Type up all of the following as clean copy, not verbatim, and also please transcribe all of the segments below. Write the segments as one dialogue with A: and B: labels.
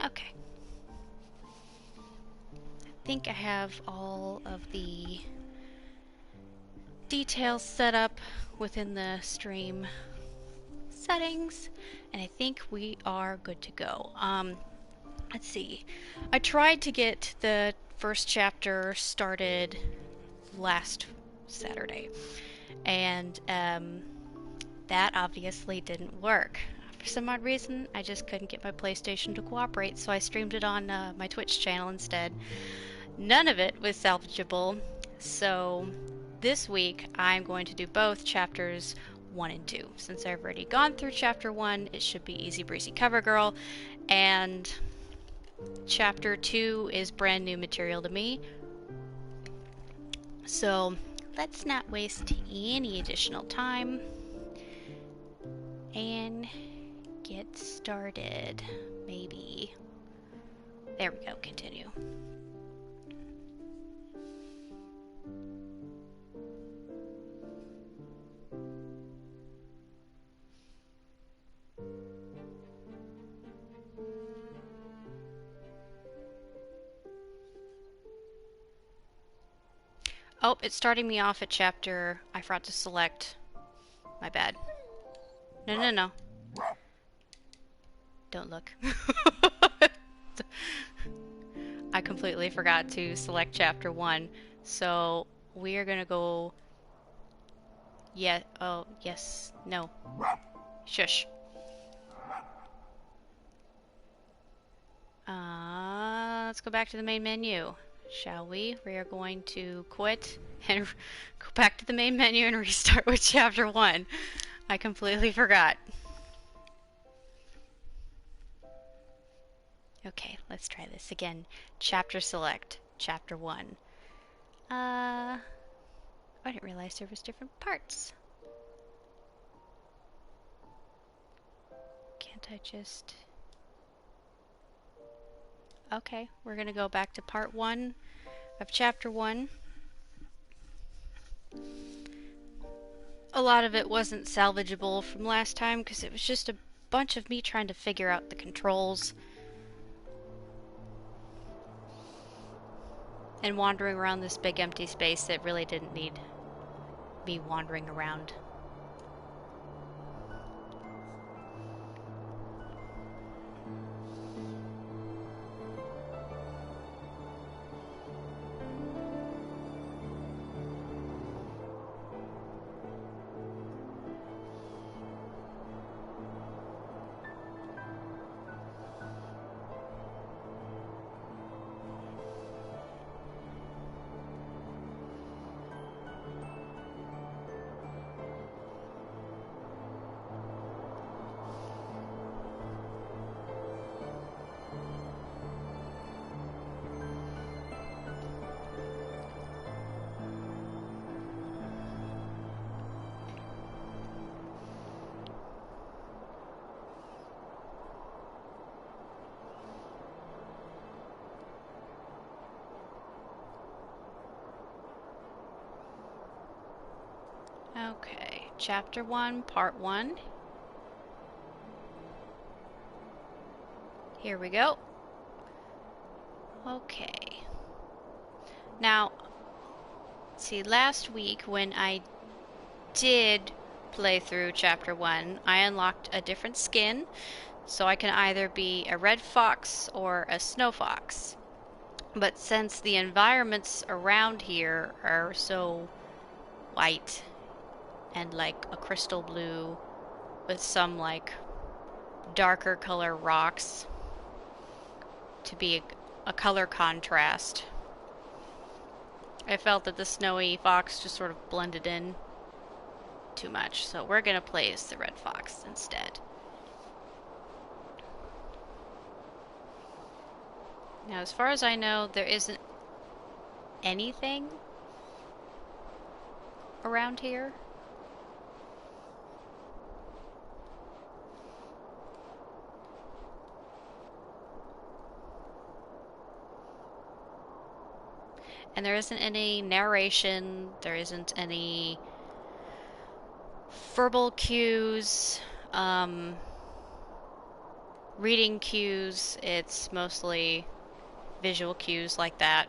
A: Okay. I think I have all of the details set up within the stream settings, and I think we are good to go. Let's see. I tried to get the first chapter started last Saturday, and that obviously didn't work. For some odd reason, I just couldn't get my PlayStation to cooperate, so I streamed it on my Twitch channel instead. None of it was salvageable, so this week I'm going to do both chapters 1 and 2. Since I've already gone through chapter 1, it should be easy breezy cover girl, and chapter 2 is brand new material to me. So let's not waste any additional time and get started. Maybe. There we go, continue. Oh, it's starting me off at chapter... I forgot to select. My bad. No, no, no. Don't look. I completely forgot to select chapter 1. So we are gonna go... Yeah, oh, yes, no. Shush. Let's go back to the main menu, shall we? We are going to quit and go back to the main menu and restart with chapter 1. I completely forgot. Okay, let's try this again. Chapter select, chapter 1. I didn't realize there was different parts. Can't I just... Okay, we're gonna go back to part 1 of chapter 1. A lot of it wasn't salvageable from last time because it was just a bunch of me trying to figure out the controls and wandering around this big empty space that really didn't need me wandering around. Okay, chapter 1, part 1. Here we go. Okay. Now, see, last week when I did play through chapter 1, I unlocked a different skin, so I can either be a red fox or a snow fox. But since the environments around here are so white and like a crystal blue with some like darker color rocks to be a color contrast, I felt that the snowy fox just sort of blended in too much, so we're gonna play as the red fox instead. Now, as far as I know, there isn't anything around here. And there isn't any narration, there isn't any verbal cues, reading cues, it's mostly visual cues like that.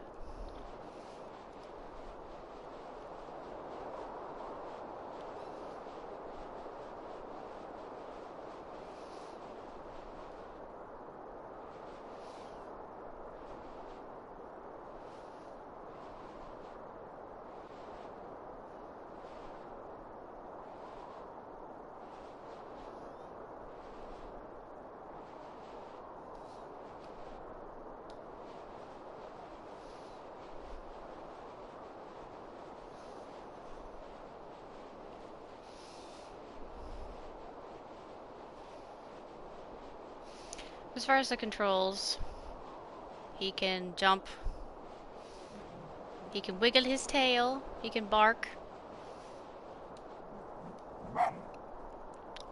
A: As far as the controls, he can jump, he can wiggle his tail, he can bark,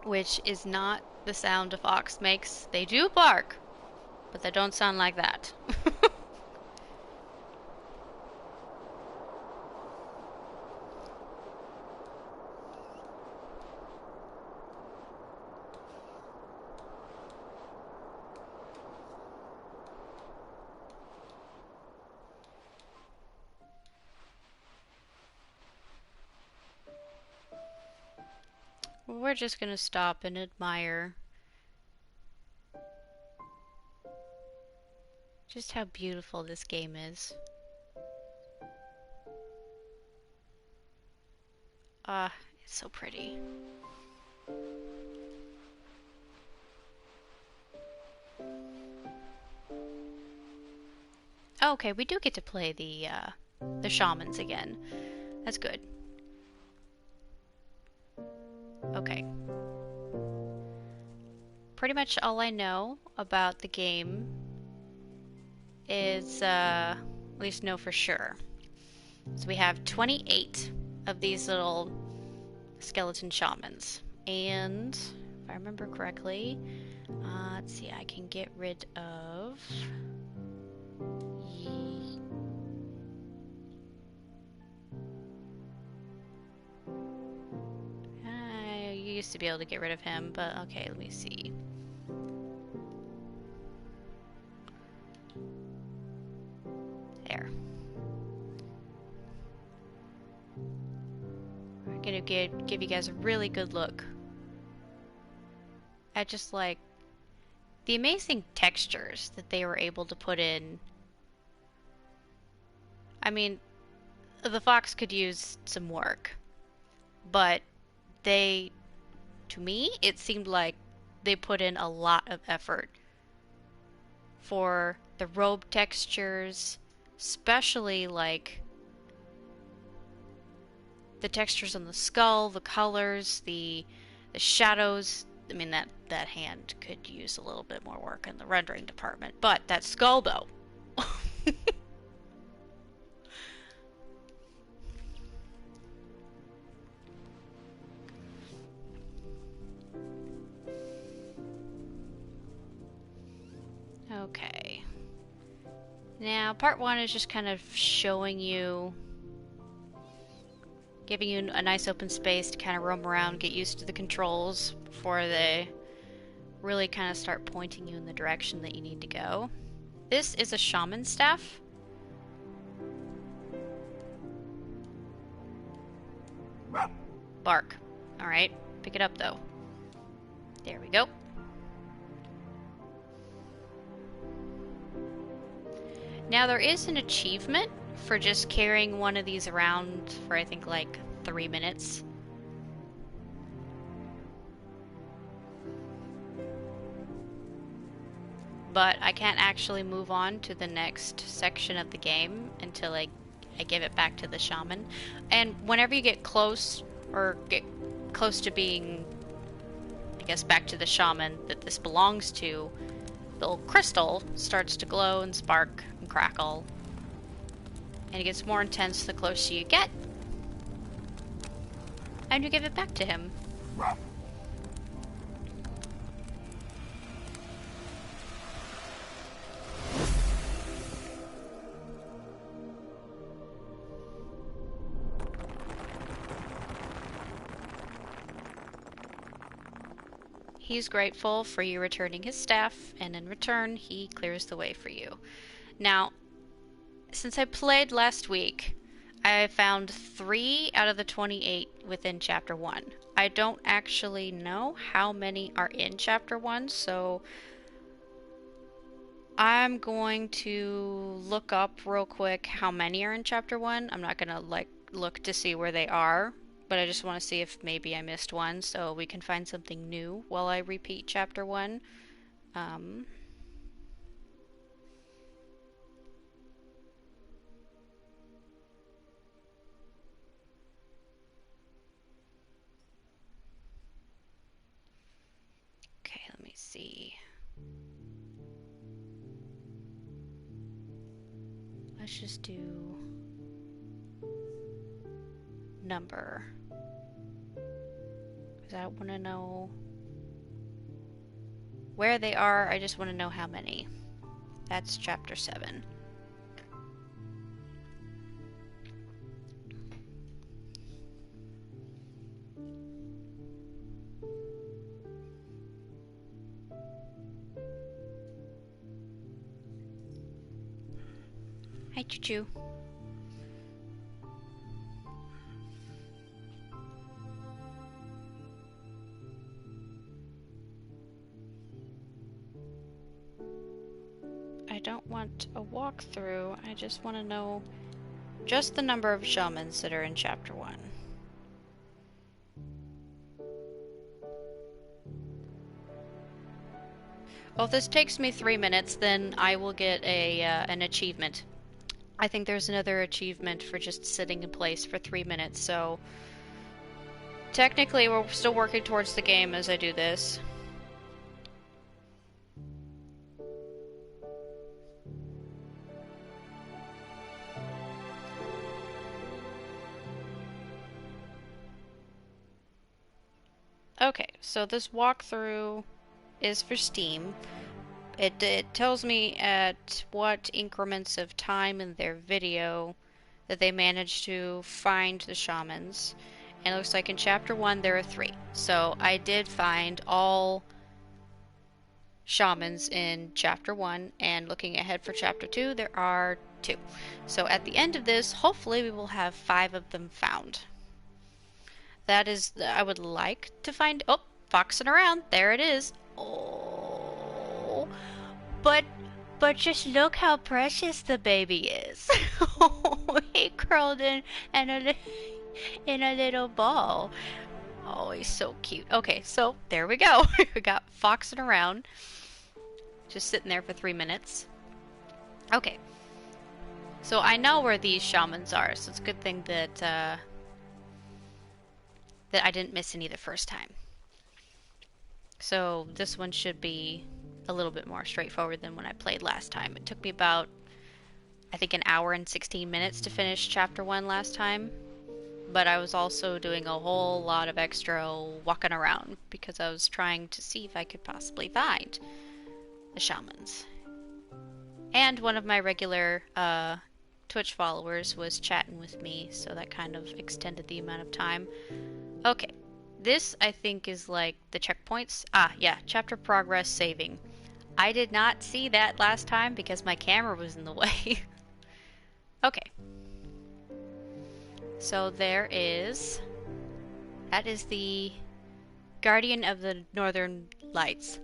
A: which is not the sound a fox makes. They do bark, but they don't sound like that. We're just gonna stop and admire just how beautiful this game is. Ah, it's so pretty. Oh, okay, we do get to play the shamans again. That's good. Okay. Pretty much all I know about the game is, at least know for sure. So we have 28 of these little skeleton shamans. And, if I remember correctly, let's see, I can get rid of... I used to be able to get rid of him, but okay, let me see. There. I'm gonna give you guys a really good look at just like the amazing textures that they were able to put in. I mean, the fox could use some work, but they, to me, it seemed like they put in a lot of effort for the robe textures, especially like the textures on the skull, the colors, the shadows. I mean, that hand could use a little bit more work in the rendering department, but that skull though. Okay. Now, part one is just kind of showing you, giving you a nice open space to kind of roam around, get used to the controls before they really kind of start pointing you in the direction that you need to go. This is a shaman staff. Bark. Alright, pick it up though. There we go. Now there is an achievement for just carrying one of these around for I think like 3 minutes. But I can't actually move on to the next section of the game until I give it back to the shaman. And whenever you get close, or get close to being, I guess, back to the shaman that this belongs to, the little crystal starts to glow and spark and crackle. And it gets more intense the closer you get. And you give it back to him. He's grateful for you returning his staff, and in return, he clears the way for you. Now, since I played last week, I found 3 out of the 28 within Chapter 1. I don't actually know how many are in Chapter 1, so I'm going to look up real quick how many are in Chapter 1. I'm not gonna, like, look to see where they are, but I just want to see if maybe I missed one, so we can find something new while I repeat Chapter 1. Okay, let me see. Let's just do number, because I want to know where they are. I just want to know how many. That's Chapter 7. Hi, Choo-Choo. I don't want a walkthrough, I just want to know just the number of shamans that are in Chapter 1. Well, if this takes me 3 minutes, then I will get an achievement. I think there's another achievement for just sitting in place for 3 minutes, so technically we're still working towards the game as I do this. Okay, so this walkthrough is for Steam. It tells me at what increments of time in their video that they managed to find the shamans. And it looks like in Chapter 1 there are 3. So I did find all shamans in Chapter 1, and looking ahead for Chapter 2, there are 2. So at the end of this, hopefully we will have 5 of them found. That is, I would like to find, oh, foxing around, there it is. Oh, but just look how precious the baby is. He curled in a little ball. Oh, he's so cute. Okay, so there we go. We got foxing around, just sitting there for 3 minutes. Okay, so I know where these shamans are, so it's a good thing that that I didn't miss any the first time. So this one should be a little bit more straightforward than when I played last time. It took me about, I think, an hour and 16 minutes to finish Chapter 1 last time. But I was also doing a whole lot of extra walking around because I was trying to see if I could possibly find the shamans. And one of my regular Twitch followers was chatting with me, so that kind of extended the amount of time. Okay, this I think is like the checkpoints. Ah, yeah, chapter progress saving. I did not see that last time because my camera was in the way. Okay. So there is... that is the Guardian of the Northern Lights.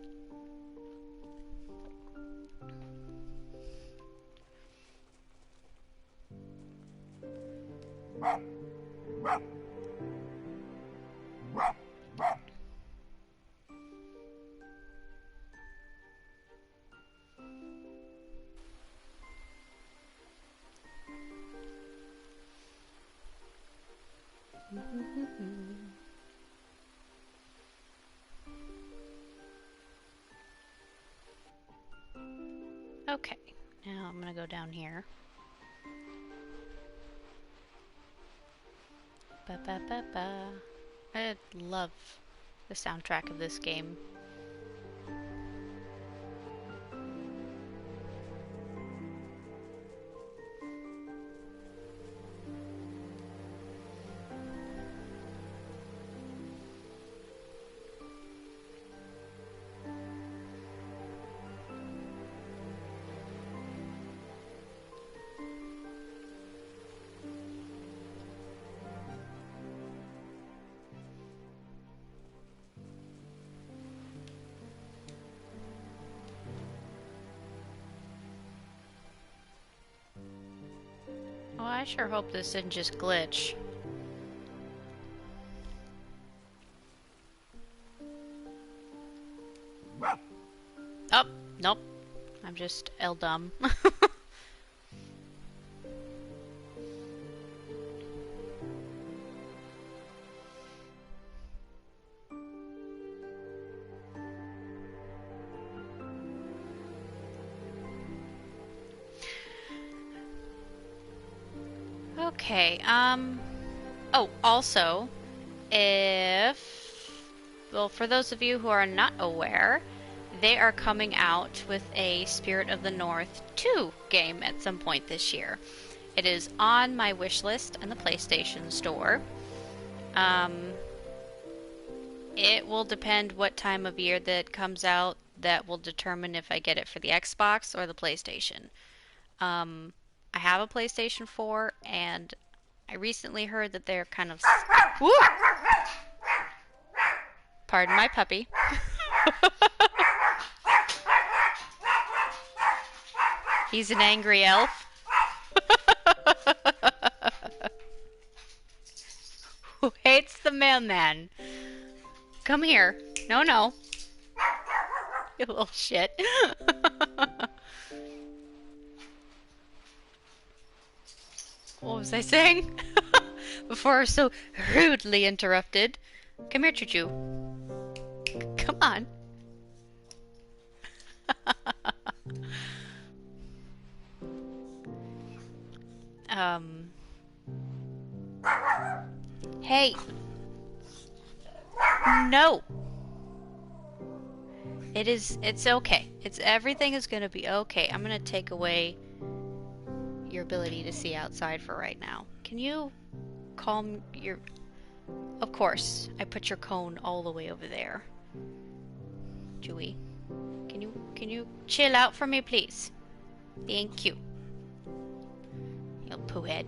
A: Okay, now I'm gonna go down here. Ba ba ba ba. I love the soundtrack of this game. I sure hope this didn't just glitch. Oh, nope. I'm just dumb. Okay, oh, also, well, for those of you who are not aware, they are coming out with a Spirit of the North 2 game at some point this year. It is on my wish list in the PlayStation Store. It will depend what time of year that it comes out. That will determine if I get it for the Xbox or the PlayStation. I have a PlayStation 4, and I recently heard that they're kind of... Woo! Pardon my puppy. He's an angry elf. Who hates the mailman. Come here. No, no. You little shit. What was I saying? Before I was so rudely interrupted. Come here, Choo-Choo. Come on. Hey. No. It's okay. Everything is gonna be okay. I'm gonna take away your ability to see outside for right now. Can you calm your... Of course, I put your cone all the way over there. Chewie, can you chill out for me, please? Thank you. You poo head.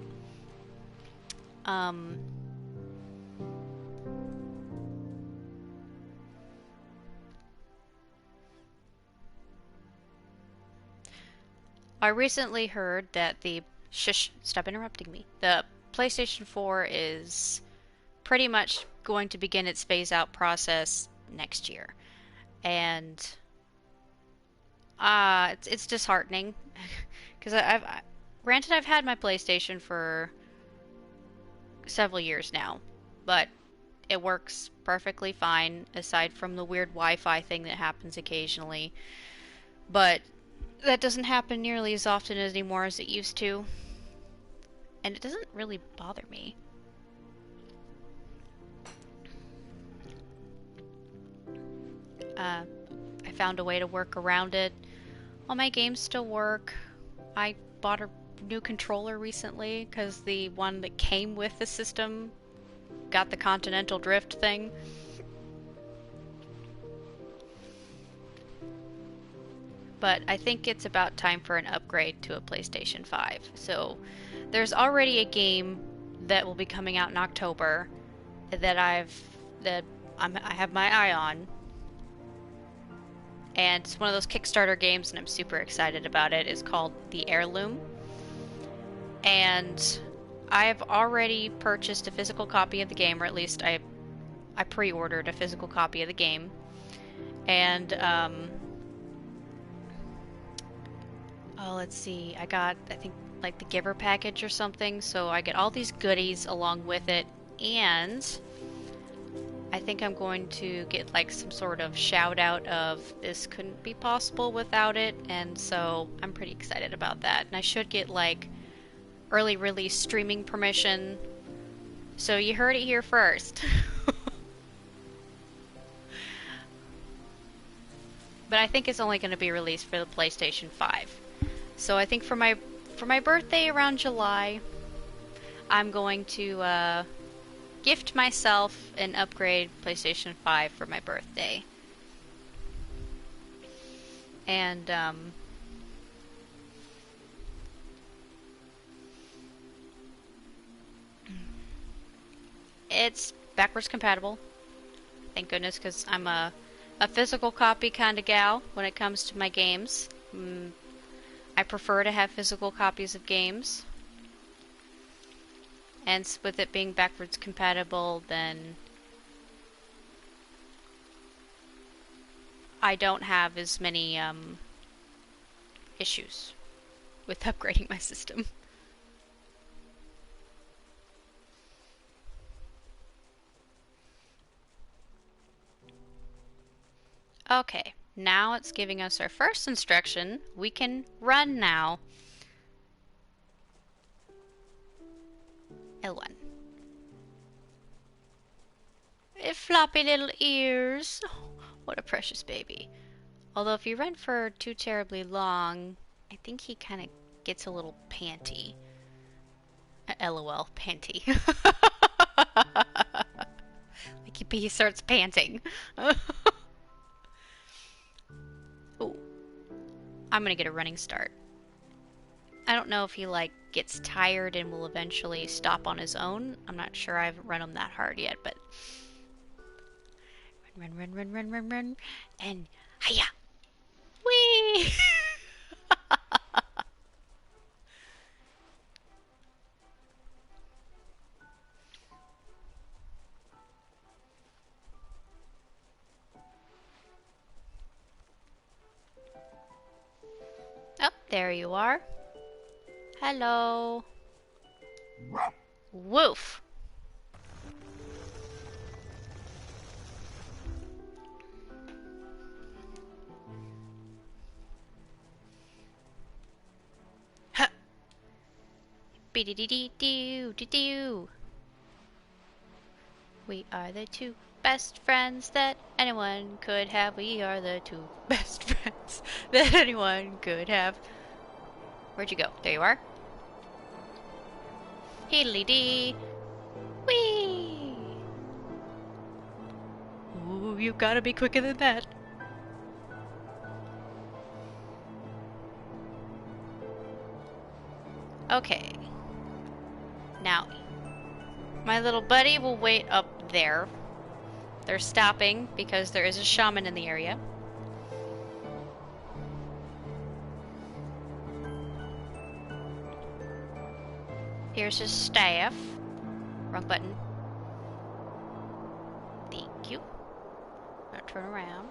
A: I recently heard that the... Shush, stop interrupting me. The PlayStation 4 is pretty much going to begin its phase-out process next year. And... it's disheartening. Because granted, I've had my PlayStation for several years now. But it works perfectly fine, aside from the weird Wi-Fi thing that happens occasionally. But... that doesn't happen nearly as often anymore as it used to. And it doesn't really bother me. I found a way to work around it. All my games still work. I bought a new controller recently because the one that came with the system got the Continental Drift thing. But I think it's about time for an upgrade to a PlayStation 5. So there's already a game that will be coming out in October that I have my eye on. And it's one of those Kickstarter games, and I'm super excited about it. It's called The Heirloom. And I've already purchased a physical copy of the game, or at least I pre-ordered a physical copy of the game. And, oh, let's see. I got, I think, like the giver package or something. So I get all these goodies along with it. And I think I'm going to get like some sort of shout out of this couldn't be possible without it. And so I'm pretty excited about that. And I should get like early release streaming permission. So you heard it here first. But I think it's only going to be released for the PlayStation 5. So I think for my birthday around July, I'm going to gift myself an upgrade PlayStation 5 for my birthday. And it's backwards compatible. Thank goodness, because I'm a physical copy kind of gal when it comes to my games. I prefer to have physical copies of games. And with it being backwards compatible, then I don't have as many issues with upgrading my system. Okay, now it's giving us our first instruction. We can run now. L1. Floppy little ears. Oh, what a precious baby. Although if you run for too terribly long, I think he kind of gets a little panty. LOL, panty. Like he starts panting. Ooh. I'm gonna get a running start. I don't know if he like gets tired and will eventually stop on his own. I'm not sure. I haven't run him that hard yet, but run, run, run, run, run, run, and hiya, whee! Oh, there you are. Hello. Woof. Huh. Be-dee-dee-dee-doo-doo-doo. We are the two best friends that anyone could have. We are the two best friends that anyone could have. Where'd you go? There you are. Heedly-dee. Whee! Ooh, you gotta be quicker than that. Okay. Now, my little buddy will wait up there. They're stopping because there is a shaman in the area. Here's his staff. Wrong button. Thank you. Now turn around.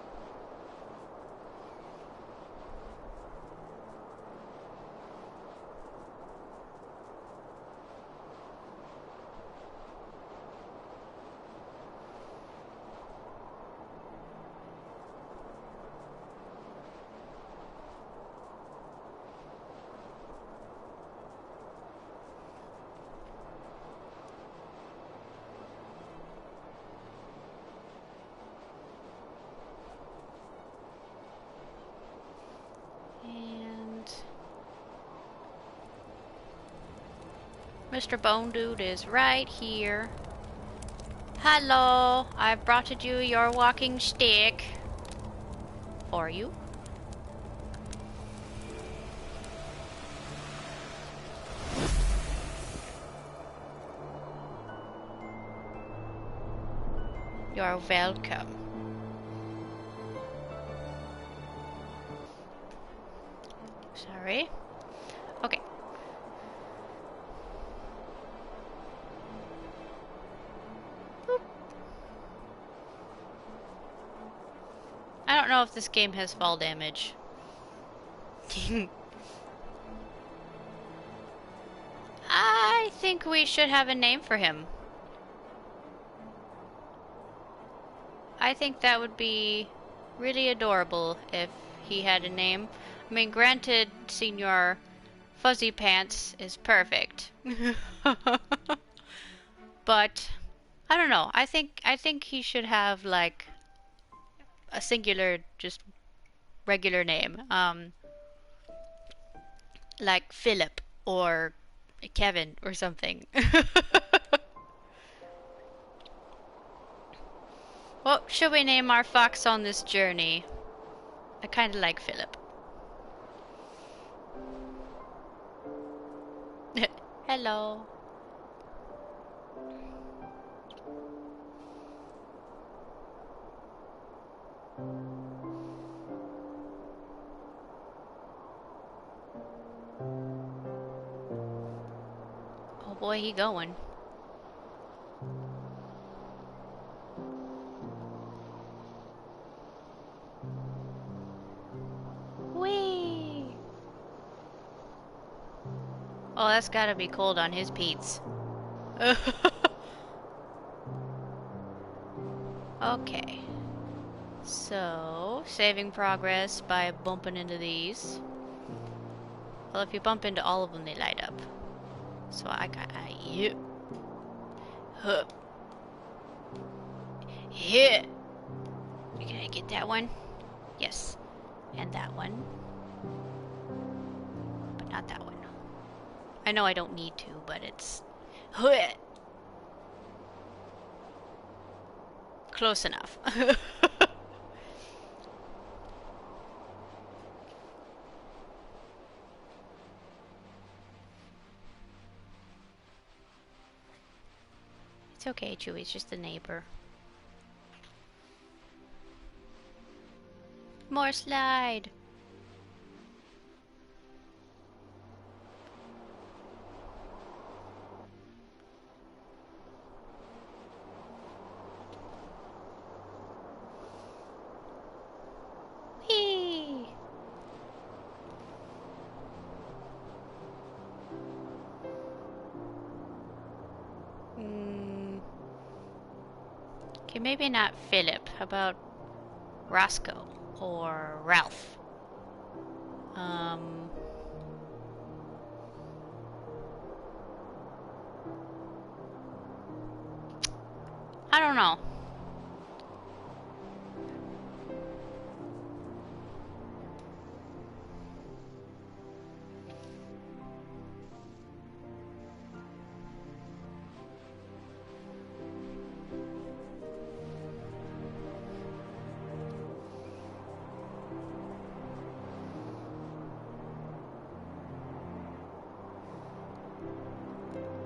A: Mr. Bone Dude is right here. Hello, I brought you your walking stick. For you. You're welcome. Sorry. Okay. Boop. I don't know if this game has fall damage. I think we should have a name for him. I think that would be really adorable if he had a name. I mean, granted, Señor Fuzzy Pants is perfect. But I don't know. I think he should have like a singular, just regular name. Like Philip or Kevin or something. What should we name our fox on this journey? I kinda like Philip. Hello. Oh boy, he going. Oh, that's gotta be cold on his Pete's. Okay. So, saving progress by bumping into these. Well, if you bump into all of them, they light up. So I got... Yep. Huh. Hit! Can I get that one? Yes. And that one. But not that one. I know I don't need to, but it's... Huh. Close enough. It's okay, Chewie. It's just a neighbor. More slide! Whee! Okay, maybe not Philip. How about Roscoe? Or Ralph? I don't know.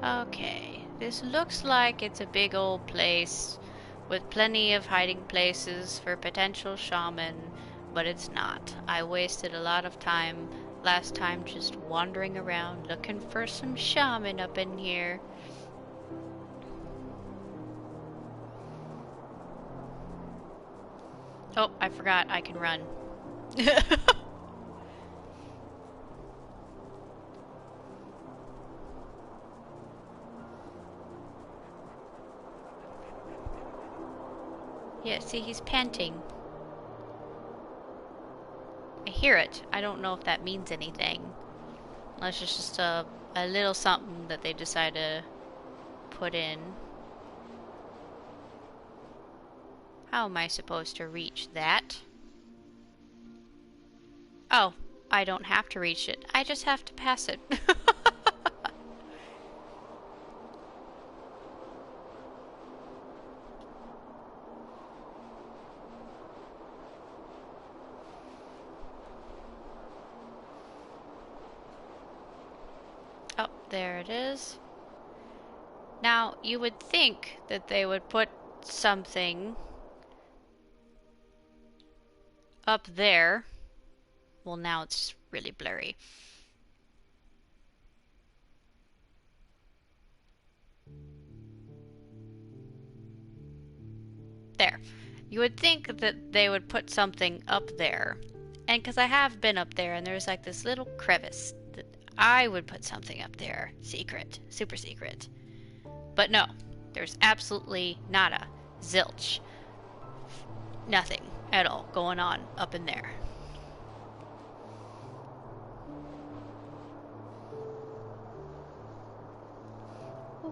A: Okay, this looks like it's a big old place with plenty of hiding places for potential shaman, but it's not. I wasted a lot of time last time just wandering around looking for some shaman up in here. Oh, I forgot I can run. Yeah, see, he's panting. I hear it. I don't know if that means anything. Unless it's just a little something that they decide to put in. How am I supposed to reach that? Oh, I don't have to reach it. I just have to pass it. Oh, there it is. Now, you would think that they would put something up there. Well, now it's really blurry. There. You would think that they would put something up there. And because I have been up there, and there's like this little crevice, that I would put something up there. Secret. Super secret. But no. There's absolutely nada. Zilch. Nothing at all going on up in there.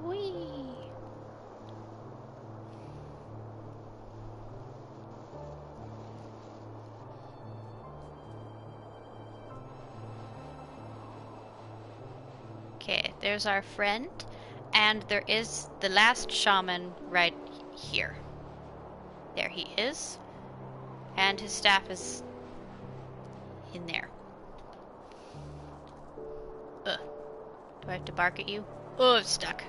A: Whee! Okay, there's our friend, and there is the last shaman right here. There he is, and his staff is in there. Ugh. Do I have to bark at you? Oh, it's stuck.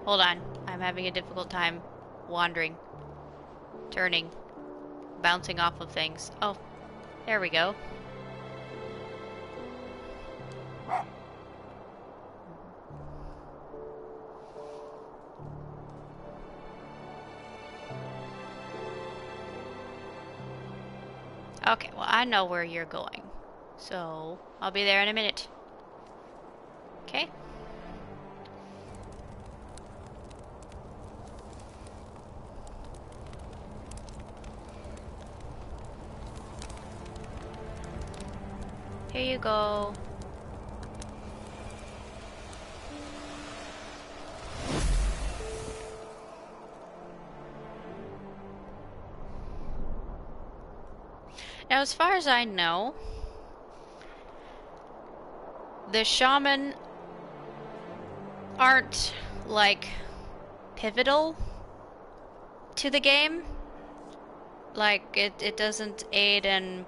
A: Hold on, I'm having a difficult time wandering, turning, bouncing off of things. Oh, there we go. Okay, well, I know where you're going. So, I'll be there in a minute. Okay? Here you go. Now, as far as I know, the shaman aren't, like, pivotal to the game. Like, it doesn't aid in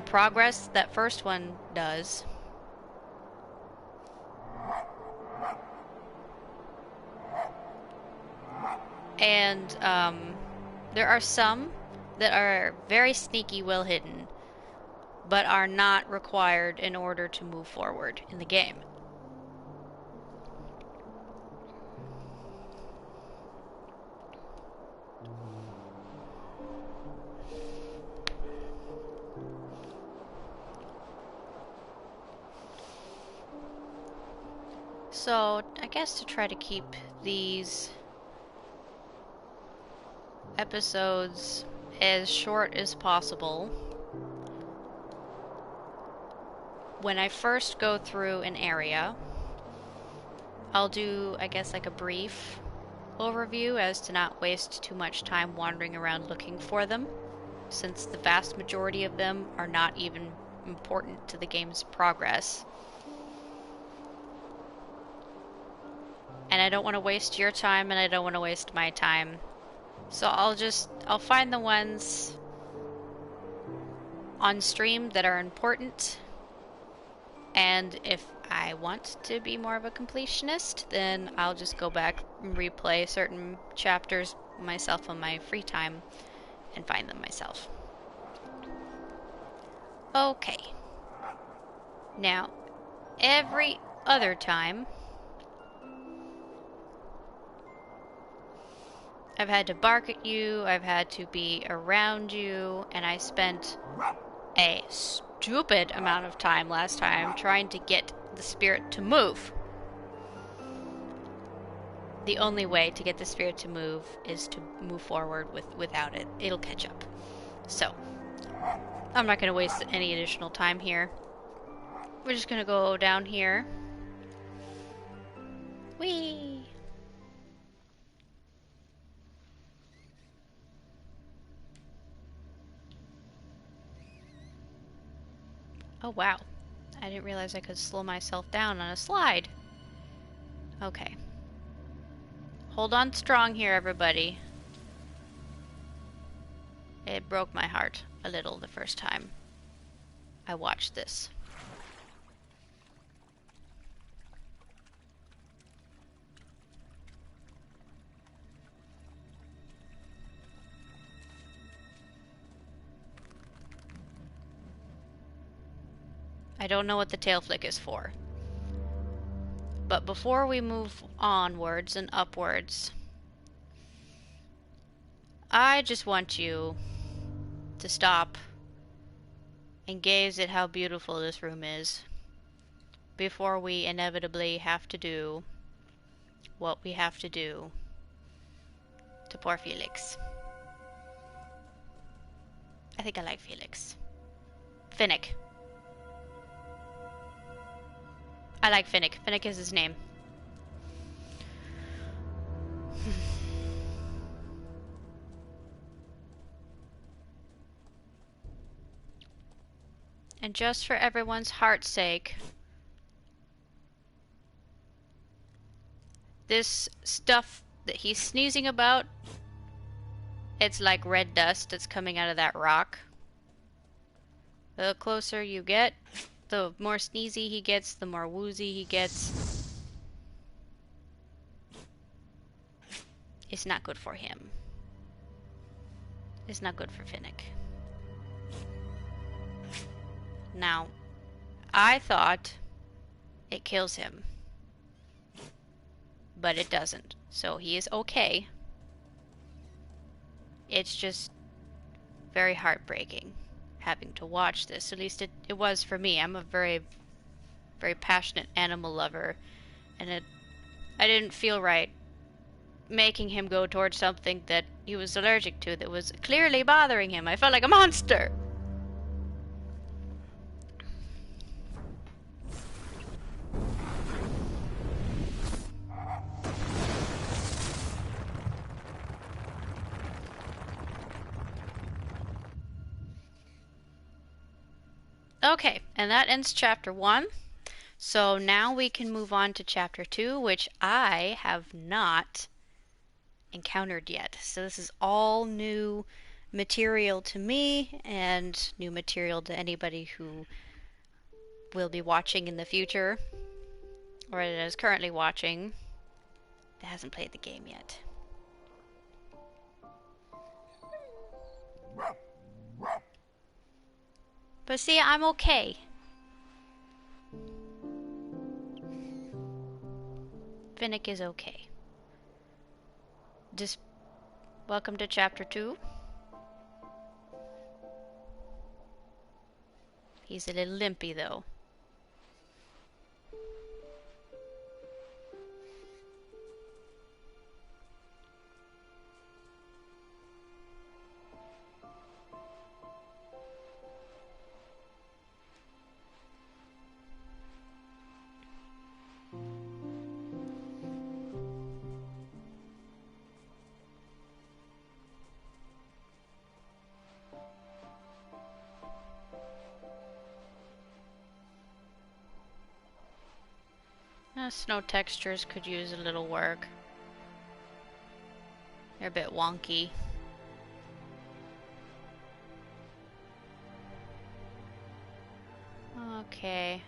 A: progress. That first one does. And, there are some that are very sneaky, well hidden, but are not required in order to move forward in the game. So, I guess to try to keep these episodes as short as possible, when I first go through an area, I'll do, I guess, like a brief overview as to not waste too much time wandering around looking for them, since the vast majority of them are not even important to the game's progress. And I don't want to waste your time, and I don't want to waste my time. So I'll find the ones on stream that are important, and if I want to be more of a completionist, then I'll just go back and replay certain chapters myself on my free time and find them myself. Okay. Now, every other time, I've had to bark at you, I've had to be around you, and I spent a stupid amount of time last time trying to get the spirit to move. The only way to get the spirit to move is to move forward without it. It'll catch up. So, I'm not going to waste any additional time here. We're just going to go down here. Whee! Oh, wow. I didn't realize I could slow myself down on a slide. Okay. Hold on strong here, everybody. It broke my heart a little the first time I watched this. I don't know what the tail flick is for. But before we move onwards and upwards, I just want you to stop and gaze at how beautiful this room is before we inevitably have to do what we have to do to poor Felix. I think I like Felix. Finnick. I like Finnick. Finnick is his name. And just for everyone's heart's sake, this stuff that he's sneezing about, it's like red dust that's coming out of that rock. The closer you get, the more sneezy he gets, the more woozy he gets. It's not good for him. It's not good for Finnick. Now, I thought it kills him, but it doesn't. So he is okay. It's just very heartbreaking. having to watch this. At least it was for me. I'm a very, very passionate animal lover, and I didn't feel right making him go towards something that he was allergic to that was clearly bothering him. I felt like a monster. Okay, and that ends chapter 1. So now we can move on to chapter 2, which I have not encountered yet. So this is all new material to me and new material to anybody who will be watching in the future or that is currently watching that hasn't played the game yet. But see, I'm okay. Finnick is okay. Just welcome to chapter 2. He's a little limpy though. Snow textures could use a little work. They're a bit wonky. Okay.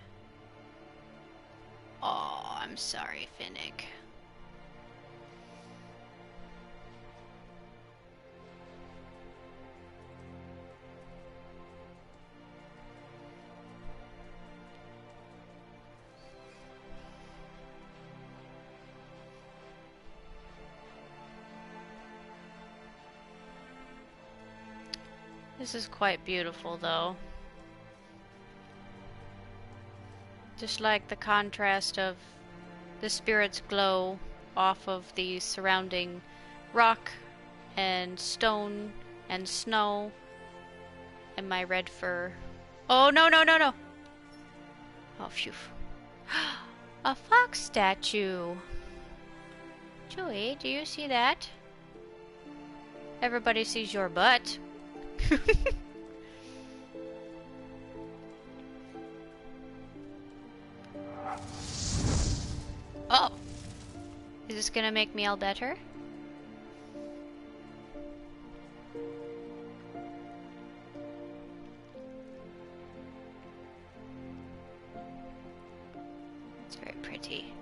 A: Oh, I'm sorry, Finnick. This is quite beautiful, though. Just like the contrast of the spirit's glow off of the surrounding rock and stone and snow and my red fur. Oh, no, no, no, no! Oh, phew. A fox statue! Joey, do you see that? Everybody sees your butt. Oh! Is this gonna make me all better? It's very pretty.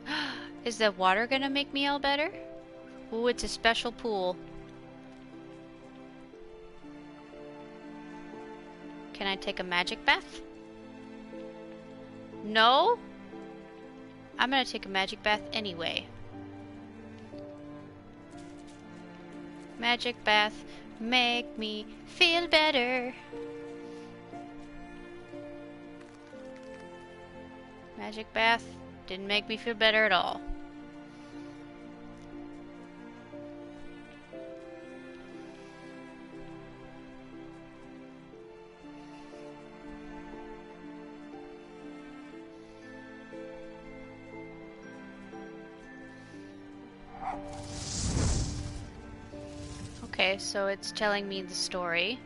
A: Is the water gonna make me all better? Ooh, it's a special pool. Can I take a magic bath? No? I'm gonna take a magic bath anyway. Magic bath, make me feel better. Magic bath didn't make me feel better at all. Okay, so it's telling me the story.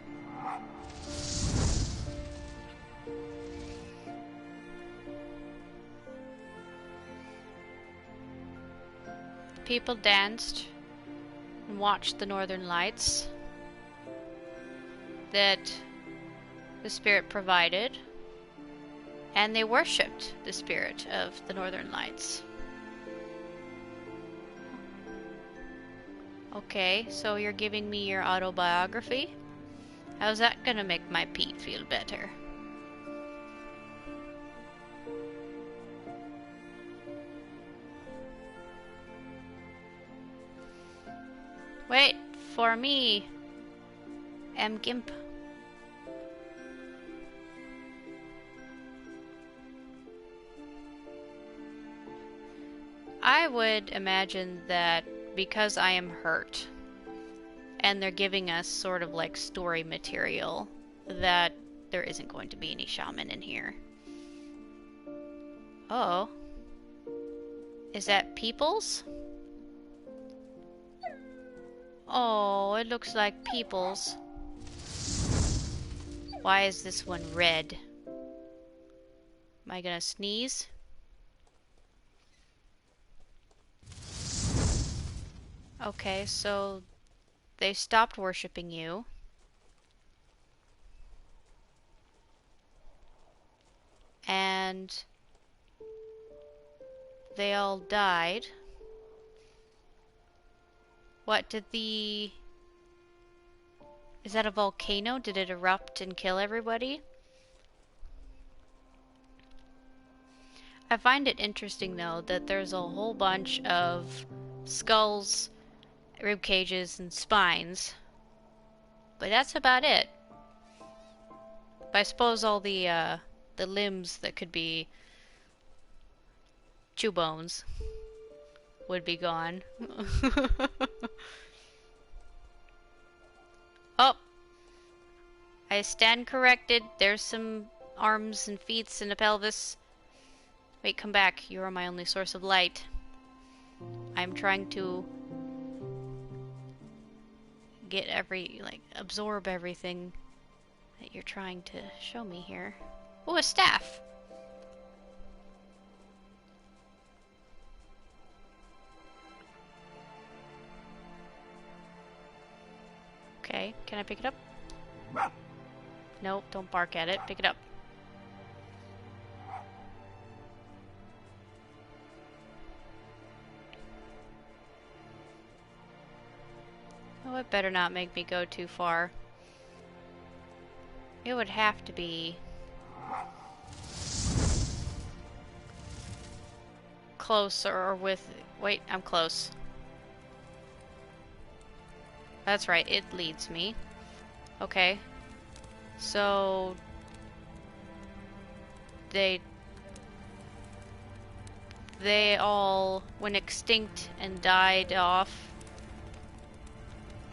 A: People danced and watched the northern lights that the spirit provided, and they worshipped the spirit of the northern lights. Okay, so you're giving me your autobiography? How's that gonna make my Pete feel better? Wait for me, M. Gimp. I would imagine that because I am hurt, and they're giving us sort of like story material, that there isn't going to be any shaman in here. Oh. Is that Peoples? Oh, it looks like Peoples. Why is this one red? Am I gonna sneeze? Okay, so they stopped worshipping you. And they all died. What did the... Is that a volcano? Did it erupt and kill everybody? I find it interesting though that there's a whole bunch of skulls, rib cages, and spines. But that's about it. But I suppose all the limbs that could be chew bones would be gone. Oh! I stand corrected. There's some arms and feet and a pelvis. Wait, come back. You are my only source of light. I'm trying to get absorb everything that you're trying to show me here. Oh, a staff! Okay, can I pick it up? Nope, don't bark at it. Pick it up. Oh, it better not make me go too far. It would have to be close or with... Wait, I'm close. That's right, it leads me. Okay. So... They all went extinct and died off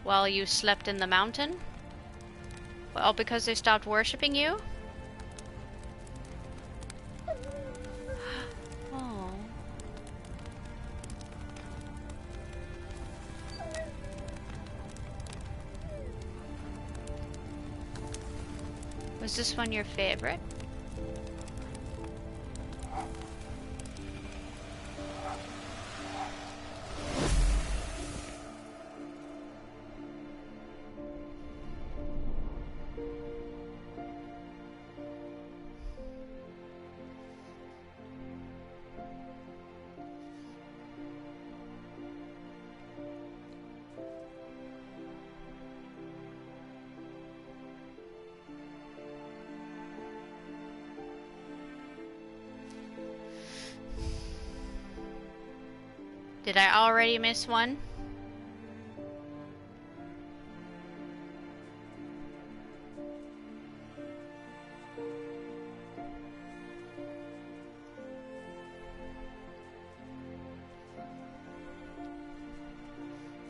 A: while you slept in the mountain? Well, because they stopped worshipping you? Oh. Was this one your favorite? Did I already miss one?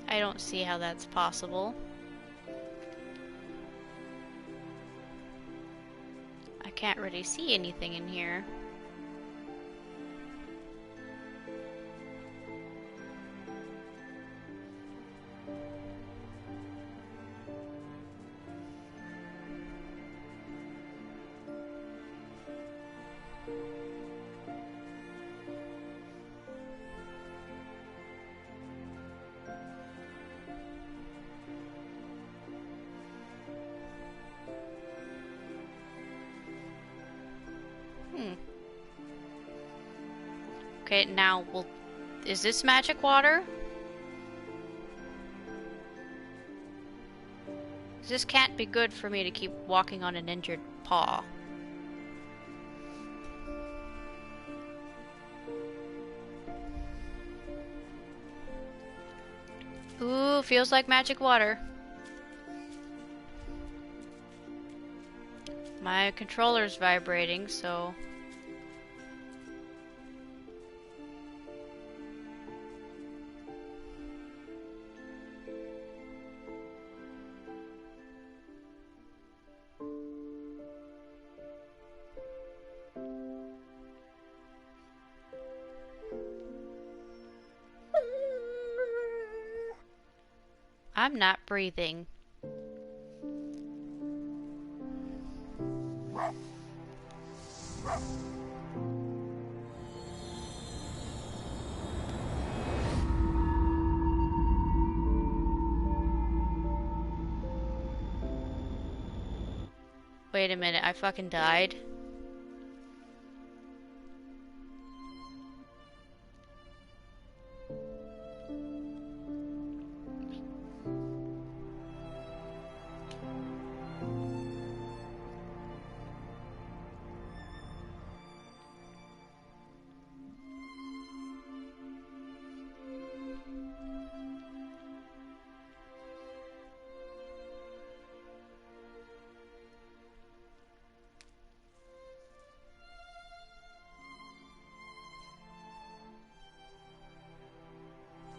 A: I don't see how that's possible. I can't really see anything in here. Okay, now is this magic water? This can't be good for me to keep walking on an injured paw. Ooh, feels like magic water. My controller's vibrating, so... I'm not breathing. Wait a minute, I fucking died.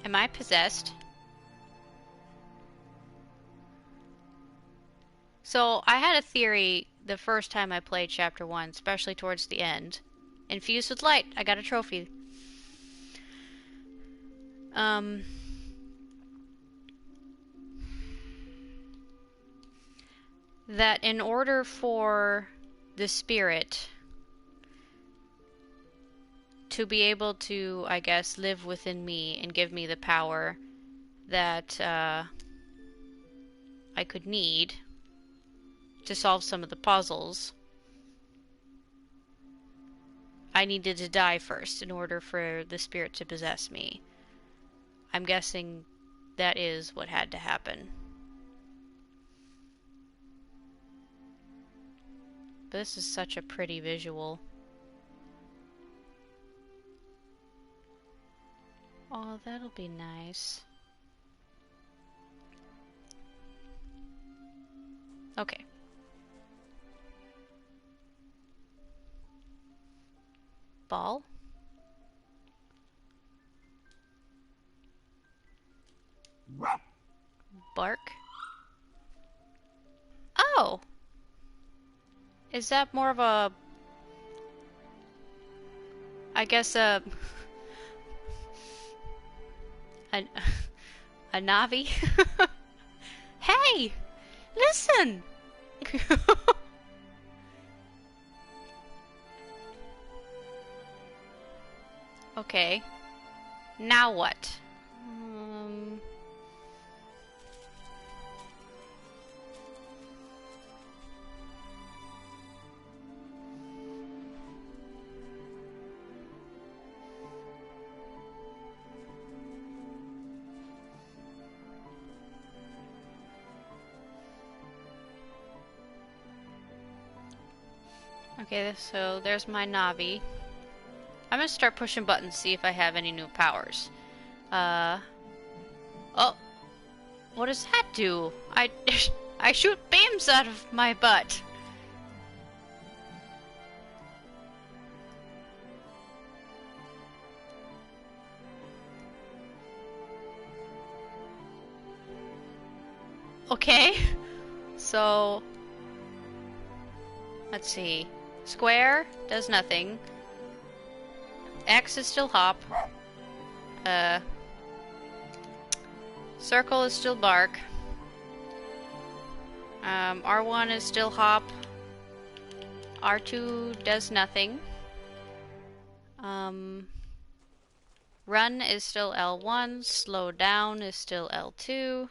A: Am I possessed? So, I had a theory the first time I played Chapter 1, especially towards the end. Infused with light, I got a trophy. That in order for the spirit to be able to, I guess, live within me and give me the power that I could need to solve some of the puzzles, I needed to die first in order for the spirit to possess me. I'm guessing that is what had to happen. But this is such a pretty visual. Oh, that'll be nice. Okay. Ball. Bark. Oh! Is that more of a... I guess a Navi? Hey! Listen! Okay. Now what? Okay, so there's my Navi. I'm gonna start pushing buttons, see if I have any new powers. Oh! What does that do? I shoot beams out of my butt! Okay, so... Let's see. Square does nothing. X is still hop. Circle is still bark. R1 is still hop. R2 does nothing. Run is still L1. Slow down is still L2.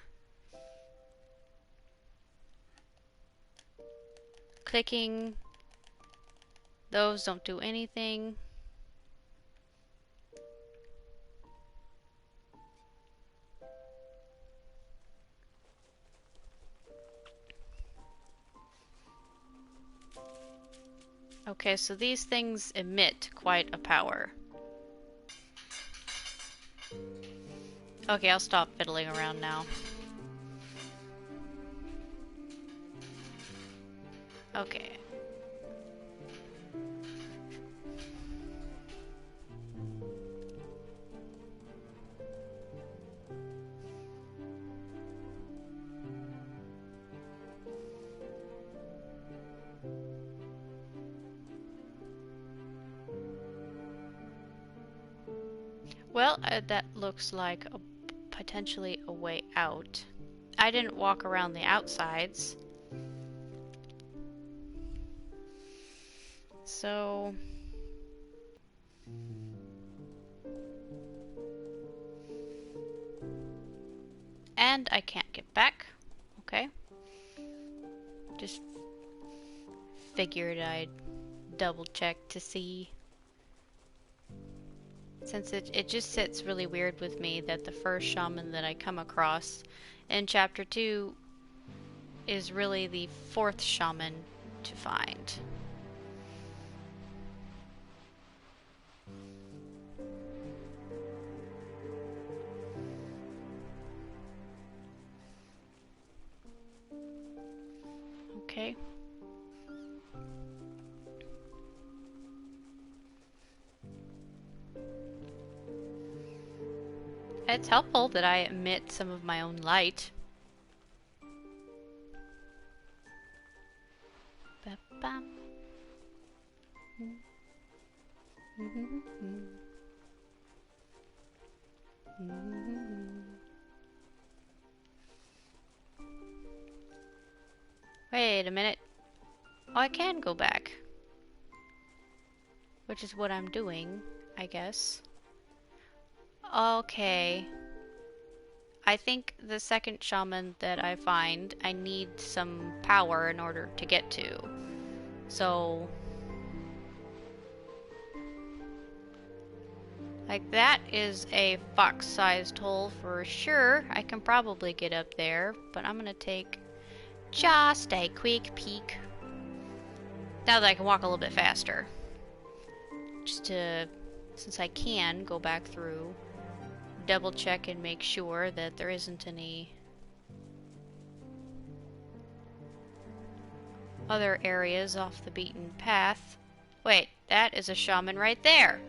A: Clicking. Those don't do anything. Okay, so these things emit quite a power. Okay, I'll stop fiddling around now. Okay. Well, that looks like potentially a way out. I didn't walk around the outsides. So... And I can't get back. Okay. Just figured I'd double check to see. Since it just sits really weird with me that the first shaman that I come across in chapter 2 is really the 4th shaman to find. Okay. It's helpful that I emit some of my own light. Ba-bam. Wait a minute. Oh, I can go back. Which is what I'm doing, I guess. Okay. I think the second shaman that I find, I need some power in order to get to. So... like, that is a fox-sized hole for sure. I can probably get up there, but I'm gonna take just a quick peek. Now that I can walk a little bit faster. Just to, since I can go back through, double check and make sure that there isn't any other areas off the beaten path. Wait, that is a shaman right there.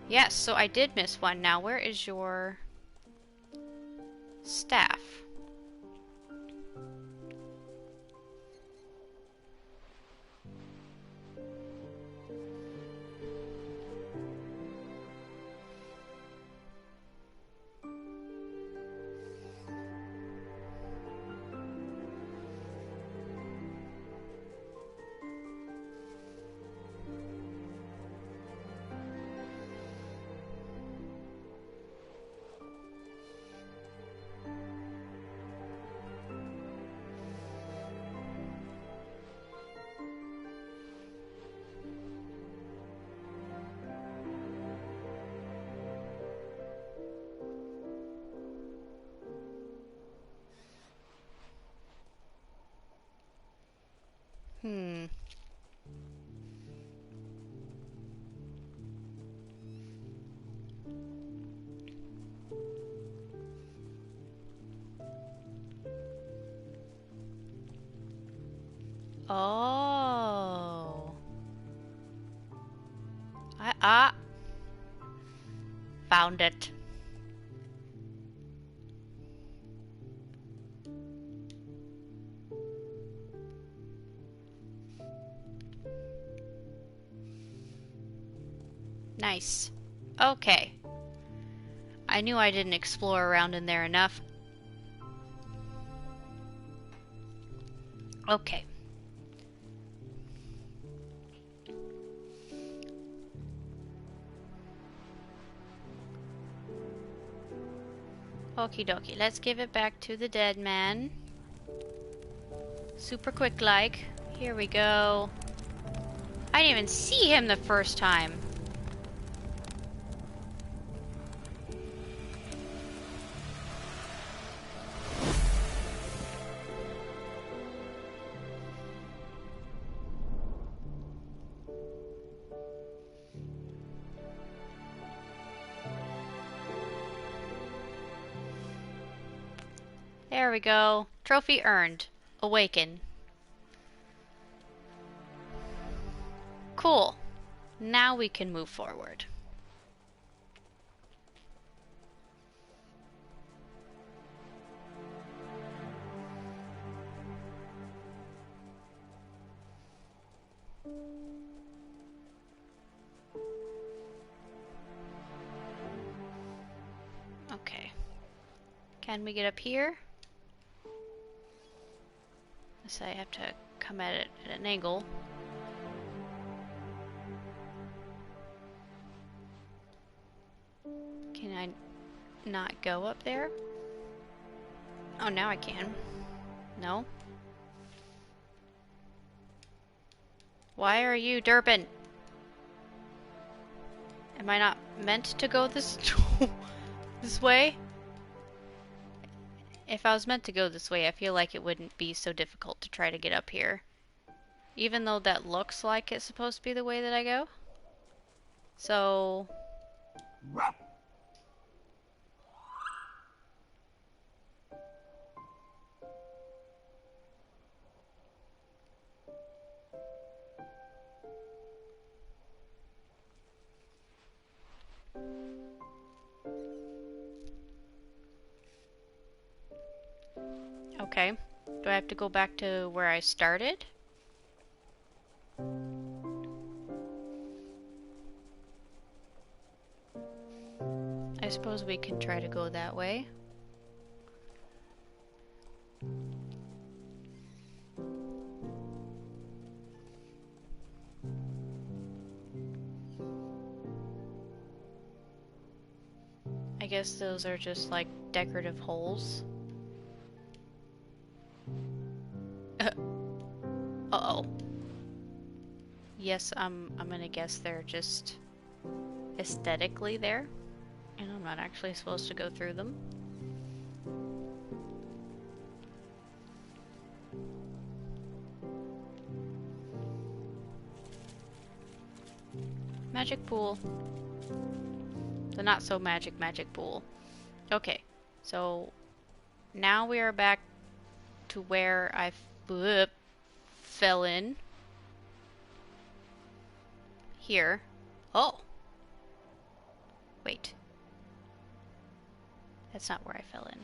A: Yes, so I did miss one. Now, where is your staff? Oh. Found it. Nice. Okay. I knew I didn't explore around in there enough. Okay. Okie dokie, let's give it back to the dead man. Super quick like. Here we go. I didn't even see him the first time. There we go. Trophy earned. Awaken. Cool. Now we can move forward. Okay. Can we get up here? So I have to come at it at an angle. Can I not go up there? Oh, now I can. No? Why are you derping? Am I not meant to go this this way? If I was meant to go this way, I feel like it wouldn't be so difficult to try to get up here. Even though that looks like it's supposed to be the way that I go. So... Okay. Do I have to go back to where I started? I suppose we can try to go that way. I guess those are just like decorative holes. Uh-oh. Yes, I'm gonna guess they're just aesthetically there. And I'm not actually supposed to go through them. Magic pool. The not so magic pool. Okay, so now we are back to where I fell in. Here. Oh! Wait. That's not where I fell in.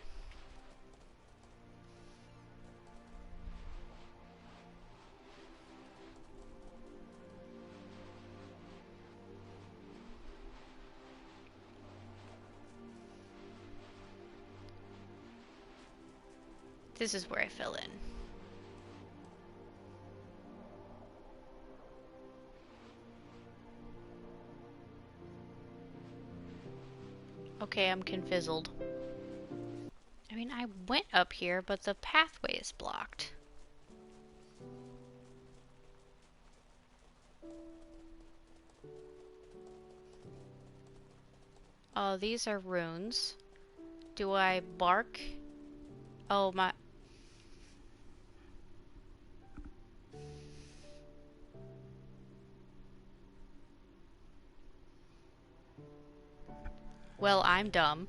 A: This is where I fell in. Okay, I'm confizzled. I mean, I went up here, but the pathway is blocked. Oh, these are runes. Do I bark? Oh, my... Well, I'm dumb.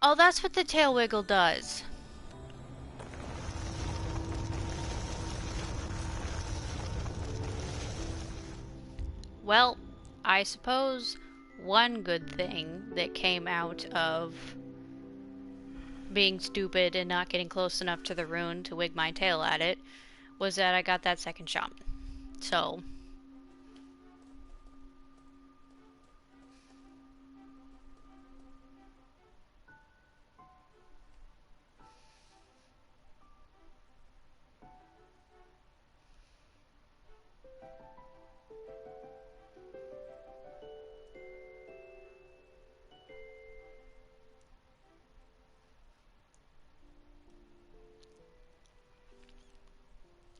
A: Oh, that's what the tail wiggle does. Well, I suppose one good thing that came out of being stupid and not getting close enough to the rune to wig my tail at it was that I got that second shot. So...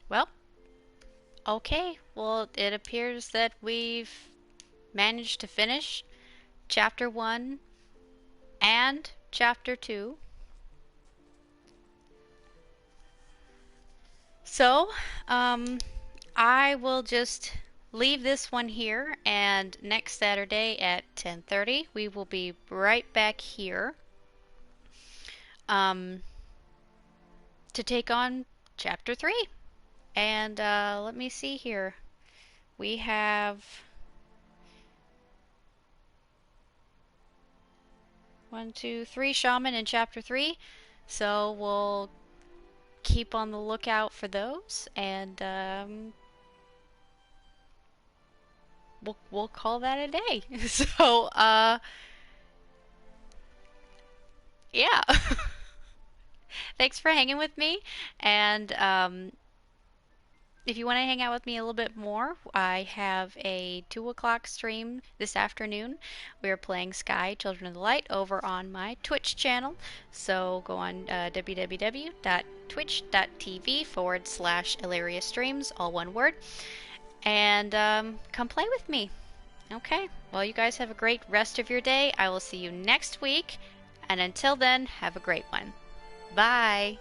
A: Well, okay. Well, it appears that we've managed to finish Chapter 1 and Chapter 2. So, I will just leave this one here, and next Saturday at 10:30, we will be right back here to take on Chapter 3. And let me see here. We have 1, 2, 3 shaman in Chapter 3, so we'll keep on the lookout for those, and we'll call that a day. So Yeah. Thanks for hanging with me. And if you want to hang out with me a little bit more, I have a 2 o'clock stream this afternoon. We are playing Sky Children of the Light over on my Twitch channel. So go on www.twitch.tv/Hilarious Streams, all one word, and come play with me. Okay, well, you guys have a great rest of your day. I will see you next week. And until then, have a great one. Bye.